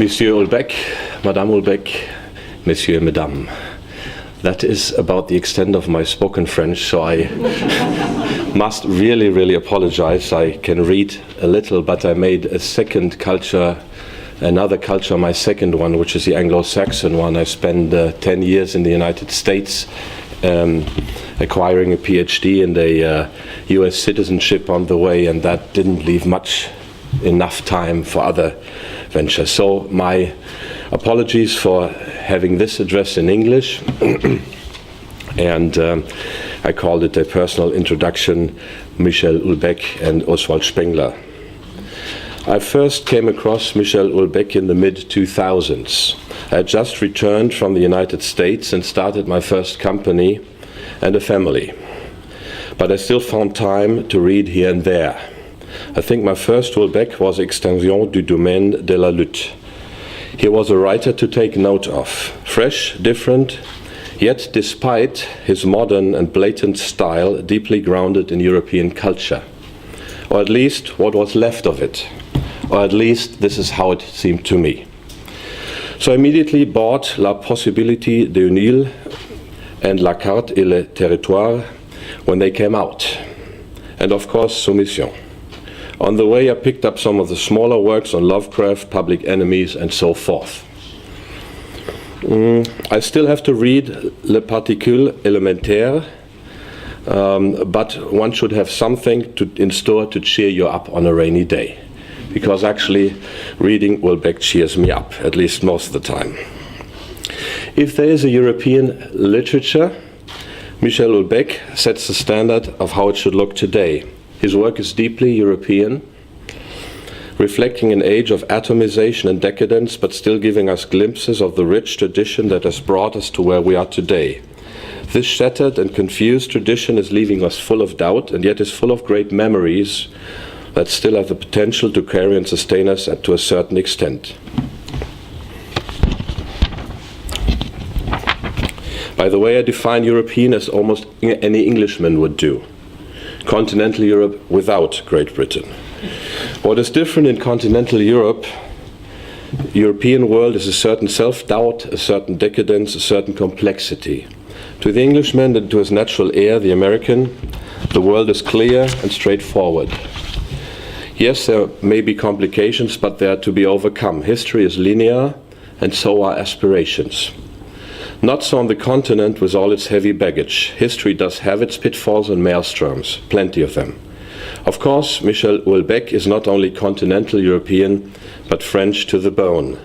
Monsieur Houellebecq, Madame Houellebecq, Monsieur et Madame. That is about the extent of my spoken French, so I must really apologize. I can read a little, but I made a second culture, another culture, my second one, which is the Anglo-Saxon one. I spent 10 years in the United States, acquiring a PhD and a US citizenship on the way, and that didn't leave enough time for other ventures. So my apologies for having this address in English, and I called it a personal introduction, Michel Houellebecq and Oswald Spengler. I first came across Michel Houellebecq in the mid-2000s. I had just returned from the United States and started my first company and a family. But I still found time to read here and there. I think my first Houellebecq was Extension du domaine de la lutte. He was a writer to take note of, fresh, different, yet despite his modern and blatant style, deeply grounded in European culture. Or at least what was left of it. Or at least this is how it seemed to me. So I immediately bought La Possibilité d'Unir and La Carte et le Territoire when they came out. And of course, Soumission. On the way, I picked up some of the smaller works on Lovecraft, Public Enemies, and so forth. I still have to read Les Particules Élémentaires, but one should have something in store to cheer you up on a rainy day. Because actually, reading Houellebecq cheers me up, at least most of the time. If there is a European literature, Michel Houellebecq sets the standard of how it should look today. His work is deeply European, reflecting an age of atomization and decadence, but still giving us glimpses of the rich tradition that has brought us to where we are today. This shattered and confused tradition is leaving us full of doubt, and yet is full of great memories that still have the potential to carry and sustain us to a certain extent. By the way, I define European as almost any Englishman would do. Continental Europe without Great Britain. What is different in continental Europe, European world, is a certain self-doubt, a certain decadence, a certain complexity. To the Englishman and to his natural heir, the American, the world is clear and straightforward. Yes, there may be complications, but they are to be overcome. History is linear, and so are aspirations. Not so on the continent with all its heavy baggage. History does have its pitfalls and maelstroms, plenty of them. Of course, Michel Houellebecq is not only continental European, but French to the bone,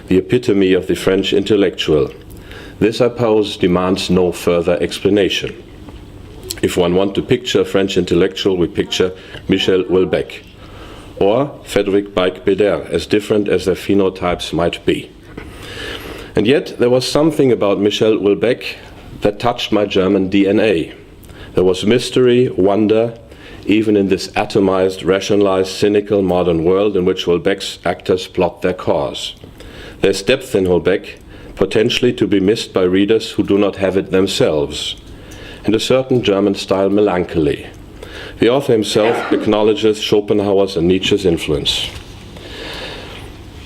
the epitome of the French intellectual. This, I pose, demands no further explanation. If one wants to picture a French intellectual, we picture Michel Houellebecq, or Frédéric Baik-Beder, as different as their phenotypes might be. And yet, there was something about Michel Houellebecq that touched my German DNA. There was mystery, wonder, even in this atomized, rationalized, cynical modern world in which Houellebecq's actors plot their cause. There's depth in Houellebecq, potentially to be missed by readers who do not have it themselves, and a certain German-style melancholy. The author himself acknowledges Schopenhauer's and Nietzsche's influence.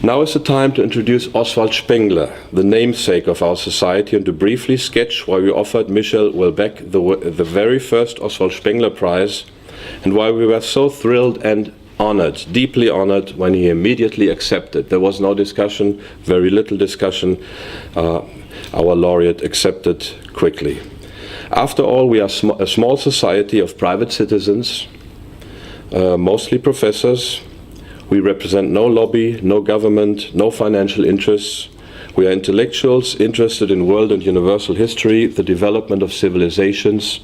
Now is the time to introduce Oswald Spengler, the namesake of our society, and to briefly sketch why we offered Michel Houellebecq the very first Oswald Spengler Prize, and why we were so thrilled and honored, deeply honored, when he immediately accepted. There was no discussion, very little discussion. Our laureate accepted quickly. After all, we are a small society of private citizens, mostly professors. We represent no lobby, no government, no financial interests. We are intellectuals interested in world and universal history, the development of civilizations,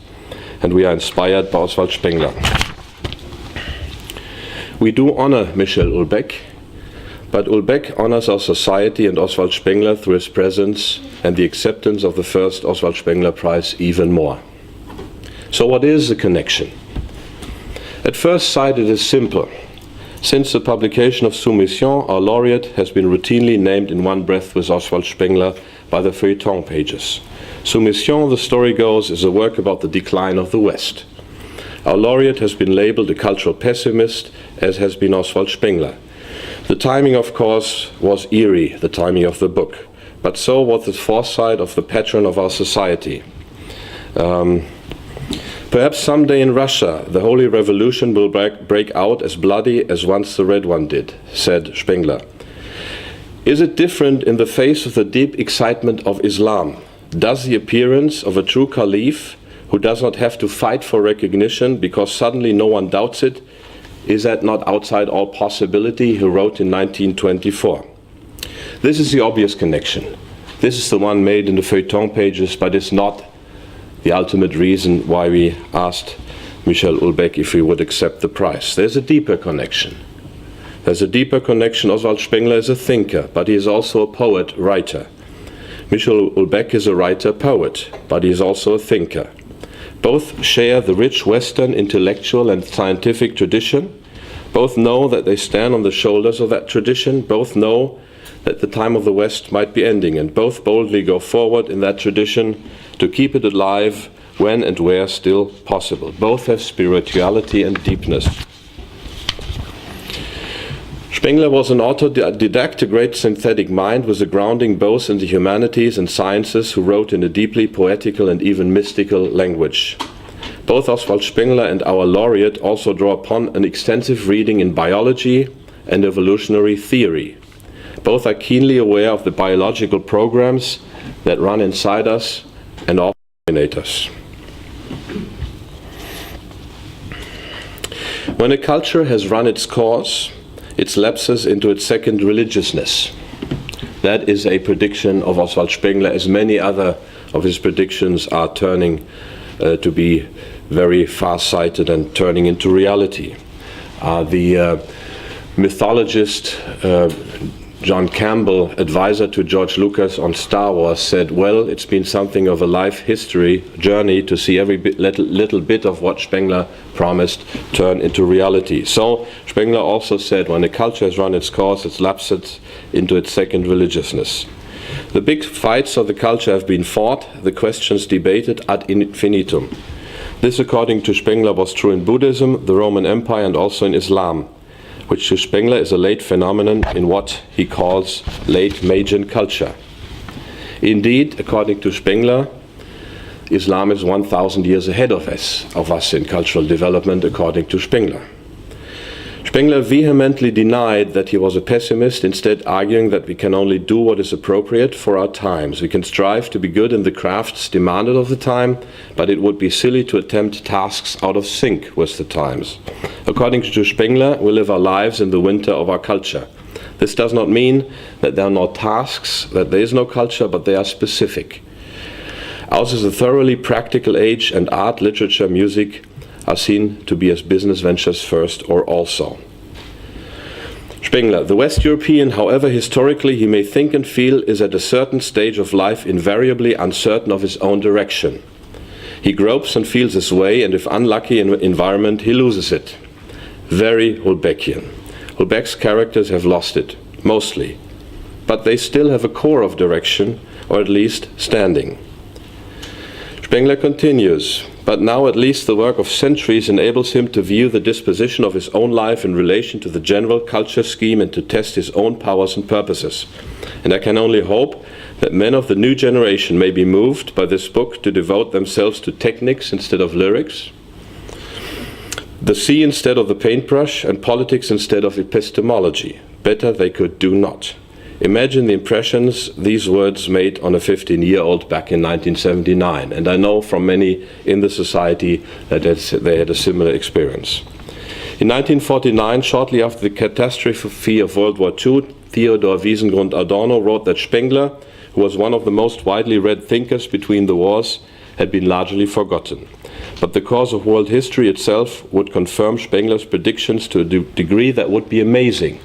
and we are inspired by Oswald Spengler. We do honor Michel Houellebecq, but Houellebecq honors our society and Oswald Spengler through his presence and the acceptance of the first Oswald Spengler Prize even more. So what is the connection? At first sight, it is simple. Since the publication of Soumission, our laureate has been routinely named in one breath with Oswald Spengler by the feuilleton pages. Soumission, the story goes, is a work about the decline of the West. Our laureate has been labeled a cultural pessimist, as has been Oswald Spengler. The timing, of course, was eerie, the timing of the book, but so was the foresight of the patron of our society. Perhaps someday in Russia, the Holy Revolution will break out as bloody as once the Red One did, said Spengler. Is it different in the face of the deep excitement of Islam? Does the appearance of a true caliph who does not have to fight for recognition because suddenly no one doubts it, is that not outside all possibility, he wrote in 1924. This is the obvious connection. This is the one made in the feuilleton pages, but it's not the ultimate reason why we asked Michel Houellebecq if he would accept the prize. There's a deeper connection. There's a deeper connection. Oswald Spengler is a thinker, but he is also a poet, writer. Michel Houellebecq is a writer, poet, but he is also a thinker. Both share the rich Western intellectual and scientific tradition. Both know that they stand on the shoulders of that tradition. Both know that the time of the West might be ending, and both boldly go forward in that tradition to keep it alive when and where still possible. Both have spirituality and deepness. Spengler was an autodidact, a great synthetic mind with a grounding both in the humanities and sciences, who wrote in a deeply poetical and even mystical language. Both Oswald Spengler and our laureate also draw upon an extensive reading in biology and evolutionary theory. Both are keenly aware of the biological programs that run inside us and often dominate us. When a culture has run its course, it lapses into its second religiousness. That is a prediction of Oswald Spengler, as many other of his predictions are turning to be very far-sighted and turning into reality. The mythologist John Campbell, advisor to George Lucas on Star Wars, said, well, it's been something of a life history journey to see every little bit of what Spengler promised turn into reality. So Spengler also said, when a culture has run its course, it lapses into its second religiousness. The big fights of the culture have been fought, the questions debated ad infinitum. This, according to Spengler, was true in Buddhism, the Roman Empire, and also in Islam, which to Spengler is a late phenomenon in what he calls late Magian culture. Indeed, according to Spengler, Islam is 1,000 years ahead of us in cultural development, according to Spengler. Spengler vehemently denied that he was a pessimist, instead arguing that we can only do what is appropriate for our times. We can strive to be good in the crafts demanded of the time, but it would be silly to attempt tasks out of sync with the times. According to Spengler, we live our lives in the winter of our culture. This does not mean that there are no tasks, that there is no culture, but they are specific. Ours is a thoroughly practical age, and art, literature, music are seen to be as business ventures first or also. Spengler, the West European, however historically he may think and feel, is at a certain stage of life invariably uncertain of his own direction. He gropes and feels his way, and if unlucky in environment, he loses it. Very Houellebecqian. Houellebecq's characters have lost it, mostly, but they still have a core of direction, or at least standing. Spengler continues, but now at least the work of centuries enables him to view the disposition of his own life in relation to the general culture scheme and to test his own powers and purposes. And I can only hope that men of the new generation may be moved by this book to devote themselves to techniques instead of lyrics, the sea instead of the paintbrush, and politics instead of epistemology. Better they could do not. Imagine the impressions these words made on a 15-year-old back in 1979, and I know from many in the society that they had a similar experience. In 1949, shortly after the catastrophe of World War II, Theodor Wiesengrund Adorno wrote that Spengler, who was one of the most widely read thinkers between the wars, had been largely forgotten. But the course of world history itself would confirm Spengler's predictions to a degree that would be amazing,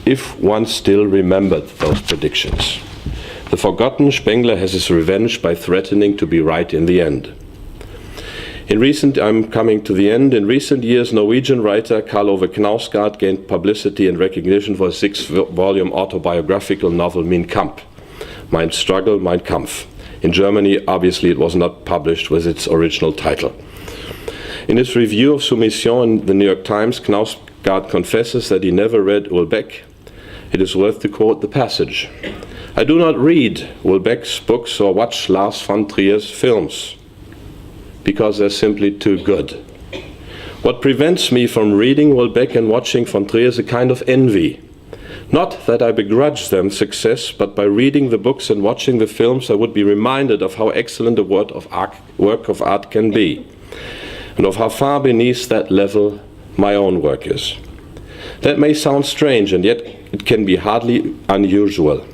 if one still remembered those predictions. The forgotten Spengler has his revenge by threatening to be right in the end. I'm coming to the end. In recent years, Norwegian writer Karl Ove Knausgård gained publicity and recognition for a 6-volume autobiographical novel, Mein Kampf, Mein Struggle, Mein Kampf. In Germany, obviously, it was not published with its original title. In his review of Soumission in the New York Times, Knausgård confesses that he never read Houellebecq it is worth to quote the passage. I do not read Houellebecq's books or watch Lars von Trier's films, because they're simply too good. What prevents me from reading Houellebecq and watching von Trier is a kind of envy. Not that I begrudge them success, but by reading the books and watching the films, I would be reminded of how excellent a work of art can be, and of how far beneath that level my own work is. That may sound strange, and yet it can be hardly unusual.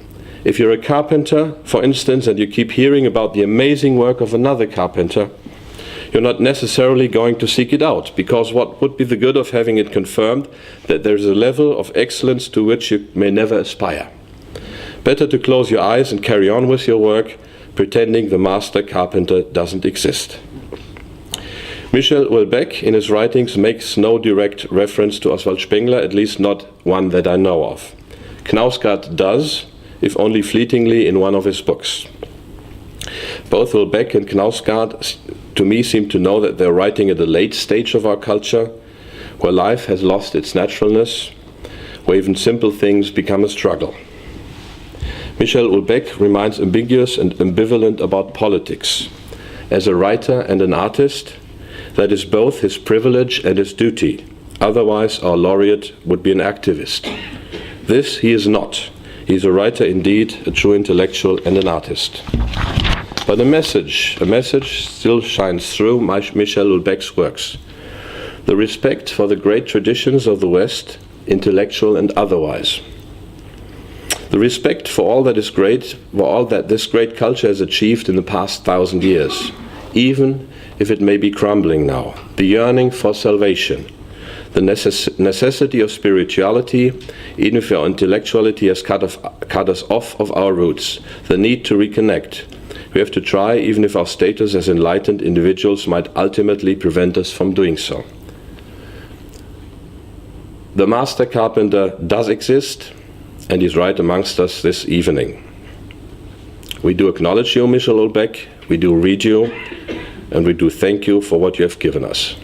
If you're a carpenter, for instance, and you keep hearing about the amazing work of another carpenter, you're not necessarily going to seek it out, because what would be the good of having it confirmed that there's a level of excellence to which you may never aspire? Better to close your eyes and carry on with your work, pretending the master carpenter doesn't exist. Michel Houellebecq in his writings makes no direct reference to Oswald Spengler, at least not one that I know of. Knausgaard does, if only fleetingly in one of his books. Both Houellebecq and Knausgaard to me seem to know that they're writing at a late stage of our culture, where life has lost its naturalness, where even simple things become a struggle. Michel Houellebecq remains ambiguous and ambivalent about politics. As a writer and an artist, that is both his privilege and his duty. Otherwise, our laureate would be an activist. This he is not. He is a writer indeed, a true intellectual and an artist. But a message still shines through Michel Houellebecq's works. The respect for the great traditions of the West, intellectual and otherwise. The respect for all that is great, for all that this great culture has achieved in the past 1,000 years, even if it may be crumbling now. The yearning for salvation, the necessity of spirituality, even if our intellectuality has cut us off of our roots, the need to reconnect. We have to try, even if our status as enlightened individuals might ultimately prevent us from doing so. The master carpenter does exist, and he's right amongst us this evening. We do acknowledge you, Michel Houellebecq, we do read you, and we do thank you for what you have given us.